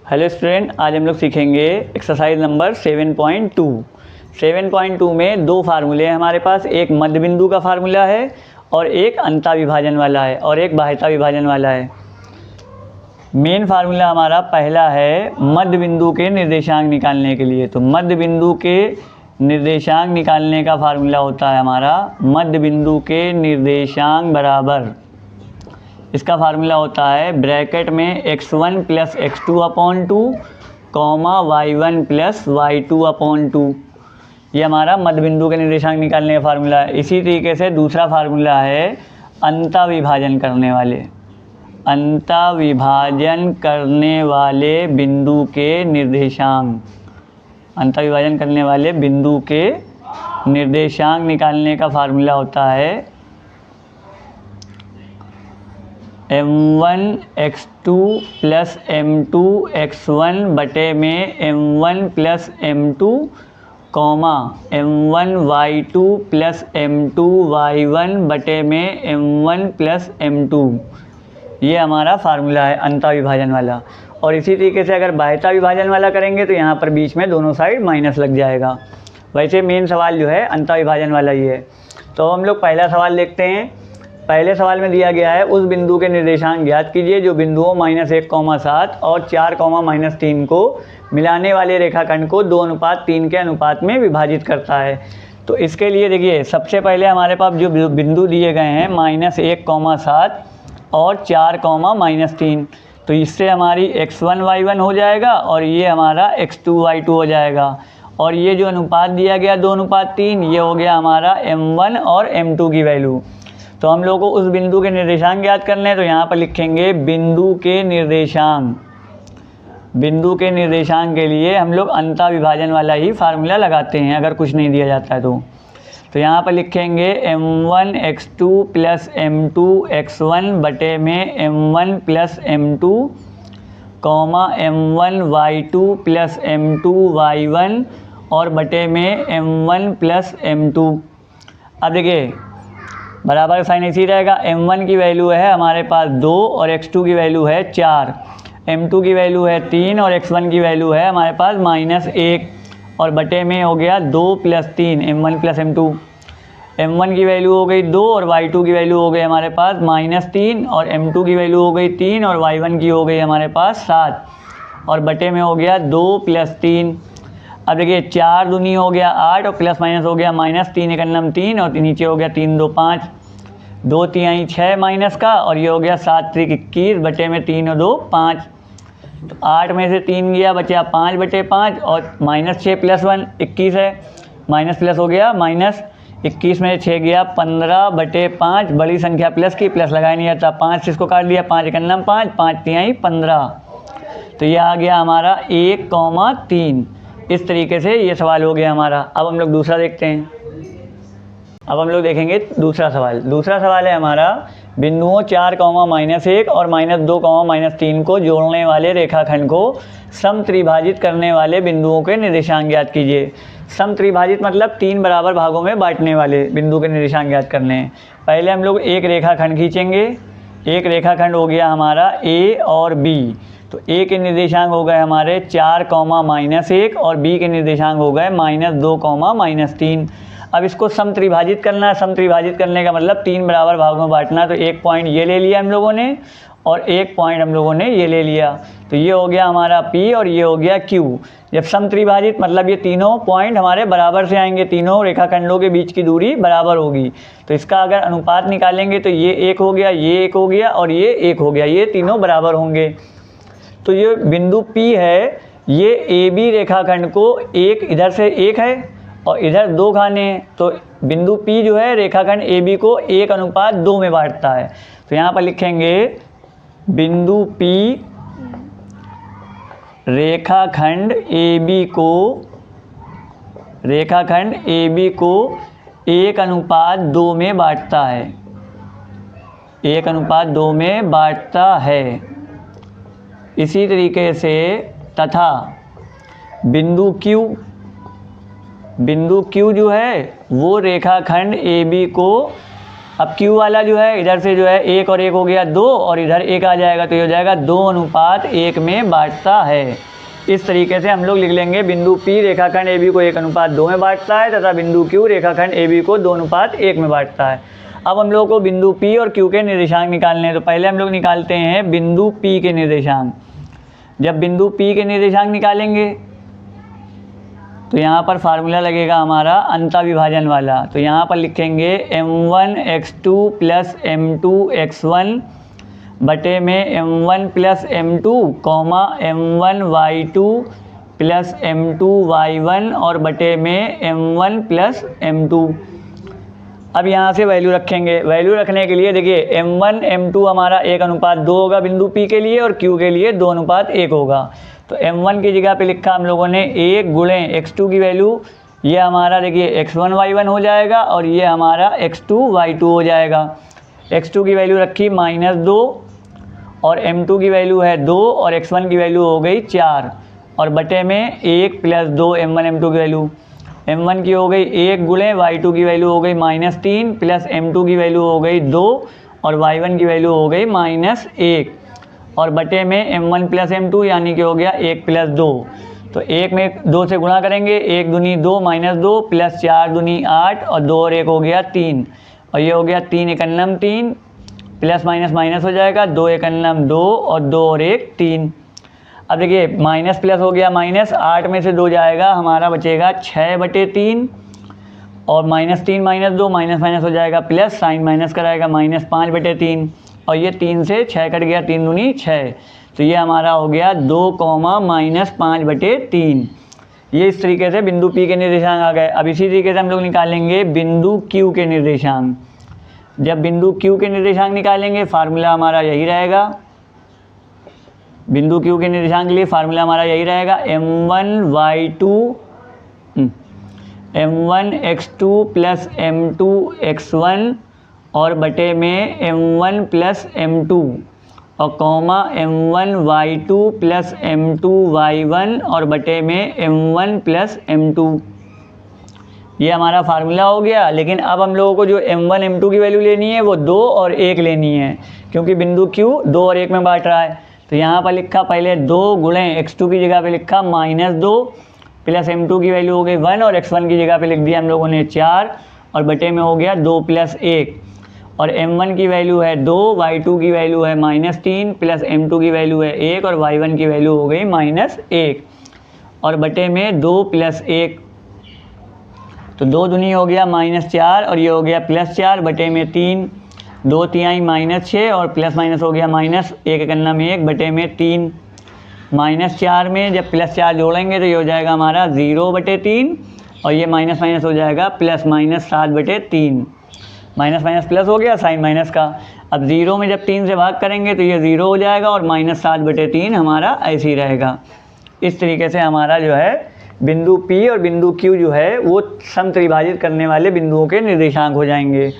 Hello student, आज हम लोग सीखेंगे एक्सरसाइज नंबर 7.2। 7.2 में दो फार्मूले हैं हमारे पास, एक मध्य बिंदु का फार्मूला है और एक अंता विभाजन वाला है और एक बाह्यता विभाजन वाला है। मेन फार्मूला हमारा पहला है मध्य बिंदु के निर्देशांक निकालने के लिए। तो मध्य बिंदु के निर्देशांक निकालने का फार्मूला होता है हमारा मध्य बिंदु के निर्देशांक बराबर, इसका फार्मूला होता है ब्रैकेट में x1 plus x2/2 comma y1 plus y2/2। ये हमारा मध्य बिंदु के निर्देशांक निकालने का फार्मूला है। इसी तरीके से दूसरा फार्मूला है अंता विभाजन करने वाले बिंदु के निर्देशांक, अंता विभाजन करने वाले बिंदु के निर्देशांक निकालने का फार्मूला होता है m1 x2 plus m2 x1 बटे में m1 plus m2 comma m1 y2 plus m2 y1 बटे में m1 प्लस m2। ये हमारा फार्मूला है अंता विभाजन वाला। और इसी तरीके से अगर बाह्यता विभाजन वाला करेंगे तो यहाँ पर बीच में दोनों साइड माइनस लग जाएगा। वैसे मेन सवाल जो है अंता विभाजन वाला ही है। तो हम लोग पहला सवाल देखते हैं। पहले सवाल में दिया गया है उस बिंदु के निर्देशांक ज्ञात कीजिए जो बिंदुओं -1,7 और 4,-3 को मिलाने वाले रेखाखंड को 2:3 के अनुपात में विभाजित करता है। तो इसके लिए देखिए, सबसे पहले हमारे पास जो बिंदु दिए गए हैं -1,7 और 4,-3, तो इससे हमारी x1 y1 हो जाएगा और ये हमारा x2 y2 हो जाएगा। और ये जो अनुपात दिया गया 2:3, ये हो गया हमारा m1 और m2 की वैल्यू। तो हम लोग को उस बिंदु के निर्देशांक ज्ञात करने हैं, तो यहाँ पर लिखेंगे बिंदु के निर्देशांक। बिंदु के निर्देशांक के लिए हम लोग अंता विभाजन वाला ही फार्मूला लगाते हैं अगर कुछ नहीं दिया जाता है तो यहाँ पर लिखेंगे m1 x2 plus m2 x1 बटे में m1 plus m2 comma m1 y2 plus m2 y1 और बटे में m1 प्लस m2। अब देखिए, बराबर का साइन इसी रहेगा। m1 की वैल्यू है हमारे पास 2 और x2 की वैल्यू है 4, m2 की वैल्यू है 3 और x1 की वैल्यू है हमारे पास -1 और बटे में हो गया 2 + 3 m1 + m2। m1 की वैल्यू हो गई 2 और y2 की वैल्यू हो गई हमारे पास -3 और m2 की वैल्यू हो गई 3 और y1 की हो गई हमारे पास 7 और बटे में हो गया 2 + 3। अब देखिए, 4 दूनी हो गया 8 और प्लस माइनस हो गया -3 एकन्नम 3 और नीचे हो गया 3 2 5, 2 3 6 माइनस का और ये हो गया 7 3 21 बटे में 3 और 2 5। तो 8 में से 3 गया, बचा 5 बटे 5 और -6 + 1 21 है, माइनस प्लस हो गया -21 में 6 गया 15 बटे 5, बड़ी संख्या प्लस की, प्लस लगाया नहीं जाता, 5 से इसको काट दिया, 5 एकन्नम 5, 5 3 15। तो ये आ गया हमारा 1,3। इस तरीके से ये सवाल हो गया हमारा। अब हम लोग दूसरा देखते हैं। अब हम लोग देखेंगे दूसरा सवाल। दूसरा सवाल है हमारा बिंदुओं 4,-1 और -2,-3 को जोड़ने वाले रेखाखंड को समत्रिभाजित करने वाले बिंदुओं के निर्देशांक ज्ञात कीजिए। समत्रिभाजित मतलब 3 बराबर भागों में बांटने वाले बिंदु के निर्देशांक ज्ञात करने हैं। पहले हम लोग एक रेखाखंड खींचेंगे। एक रेखाखंड हो गया हमारा A और B। तो A के निर्देशांक हो गए हमारे 4,-1 और B के निर्देशांक हो गए -2,-3। अब इसको समत्रिभाजित करना है। समत्रिभाजित करने का मतलब 3 बराबर भागों में बांटना। तो एक पॉइंट ये ले लिया हम लोगों ने और एक पॉइंट हम लोगों ने ये ले लिया। तो ये हो गया हमारा P और ये हो गया Q। जब समत्रिभाजित मतलब ये तीनों पॉइंट हमारे बराबर से आएंगे, तीनों रेखाखंडों के बीच की दूरी बराबर होगी। तो इसका अगर अनुपात निकालेंगे तो ये 1 हो गया, ये 1 हो गया और ये 1 हो गया, ये तीनों बराबर होंगे। तो ये बिंदु P है, ये AB रेखाखंड को एक इधर से 1 है और इधर 2 खाने हैं। तो बिंदु P जो है रेखाखंड AB को 1:2 में बांटता है। तो यहाँ पर लिखेंगे बिंदु P रेखाखंड AB को 1:2 में बांटता है, 1:2 में बांटता है। इसी तरीके से तथा बिंदु Q जो है वो रेखाखंड AB को अब Q वाला जो है इधर से जो है 1 और 1 हो गया 2 और इधर 1 आ जाएगा तो ये हो जाएगा 2:1 में बांटता है। इस तरीके से हम लोग लिख लेंगे बिंदु P रेखाखंड AB को 1:2 में बांटता है तथा बिंदु Q रेखाखंड AB को 2:1 में बांटता है। अब हम लोग को बिंदु P और Q के निर्देशांक निकालने हैं, तो पहले हम लोग निकालते हैं बिंदु P के निर्देशांक। जब बिंदु P के निर्देशांक निकालेंगे तो यहाँ पर फार्मूला लगेगा हमारा अंतःविभाजन वाला। तो यहाँ पर लिखेंगे m1x2 प्लस m2x1 बटे में m1 plus m2 comma m1y2 plus m2y1 और बटे में m1 प्लस m2। अब यहाँ से वैल्यू रखेंगे। वैल्यू रखने के लिए देखिए m1 m2 हमारा 1:2 होगा बिंदु P के लिए और Q के लिए 2:1 होगा। तो m1 की जगह पे लिखा हम लोगों ने 1 गुणे x2 की वैल्यू, ये हमारा देखिए x1 y1 हो जाएगा और ये हमारा x2 y2 हो जाएगा। x2 की वैल्यू रखी -2 और m2 की वैल्यू है 2 और x1 की वैल्यू हो गई 4 और बटे में 1 प्लस 2 m1 m2 की वैल्यू। m1 की हो गई 1 गुणे y2 की वैल्यू हो गई -3 प्लस m2 की वैल्यू हो गई 2 और y1 की वैल्यू हो गई -1 और बटे में m1 प्लस m2 यानी कि हो गया 1 प्लस 2। तो 1 में 2 से गुणा करेंगे, 1 दूनी 2 -2 प्लस 4 दूनी 8 और 2 और 1 हो गया 3 और ये हो गया 3 एकन्नम 3 प्लस माइनस माइनस हो जाएगा 2 एकन्नम 2 और 2 और 1 3। अब देखिए माइनस प्लस हो गया माइनस, 8 में से 2 जाएगा हमारा बचेगा 6/3 और -3 -2 माइनस माइनस हो जाएगा प्लस, साइन माइनस कराएगा -5/3 और ये 3 से 6 कट गया, 3 दूनी 6 तो ये हमारा हो गया 2, -5/3। ये इस तरीके से बिंदु P के निर्देशांक आ गए। अब इसी तरीके से हम लोग निकालेंगे बिंदु Q के निर्देशांक। जब बिंदु Q के निर्देशांक निकालेंगे फार्मूला हमारा यही रहेगा। बिंदु Q के निर्देशांक के लिए फार्मूला हमारा यही रहेगा m1x2 प्लस m2x1 और बटे में m1 प्लस m2 और कॉमा m1y2 प्लस m2y1 और बटे में m1 प्लस m2। ये हमारा फार्मूला हो गया। लेकिन अब हम लोगों को जो m1 m2 की वैल्यू लेनी है वो 2 और 1 लेनी है, क्योंकि बिंदु Q 2 और 1 में बांट रहा है। तो यहाँ पर लिखा पहले 2 गुणे x2 की जगह पे लिखा -2 प्लस m2 की वैल्यू हो गई 1 और x1 की जगह पे लिख दिया हम लोगों ने 4 और बटे में हो गया 2 प्लस 1 और m1 की वैल्यू है 2, y2 की वैल्यू है -3 प्लस m2 की वैल्यू है 1 और y1 की वैल्यू हो गई -1 और बटे में 2 प्लस 1 तो 2 दूनी हो गया -4 और ये हो गया +4 बटे में 3, 2 तिहाई -6 और प्लस माइनस हो गया -1 एकन्नम 1 बटे में 3। -4 में जब +4 जोड़ेंगे तो ये हो जाएगा हमारा 0/3 और ये माइनस माइनस हो जाएगा +-7/3। माइनस माइनस प्लस हो गया साइन माइनस का। अब 0 में जब 3 से भाग करेंगे तो ये 0 हो जाएगा और -7/3 हमारा ऐसे ही रहेगा। इस तरीके से हमारा जो है बिंदु P और बिंदु Q जो है वो समत्रिभाजित करने वाले बिंदुओं के निर्देशांक हो जाएंगे।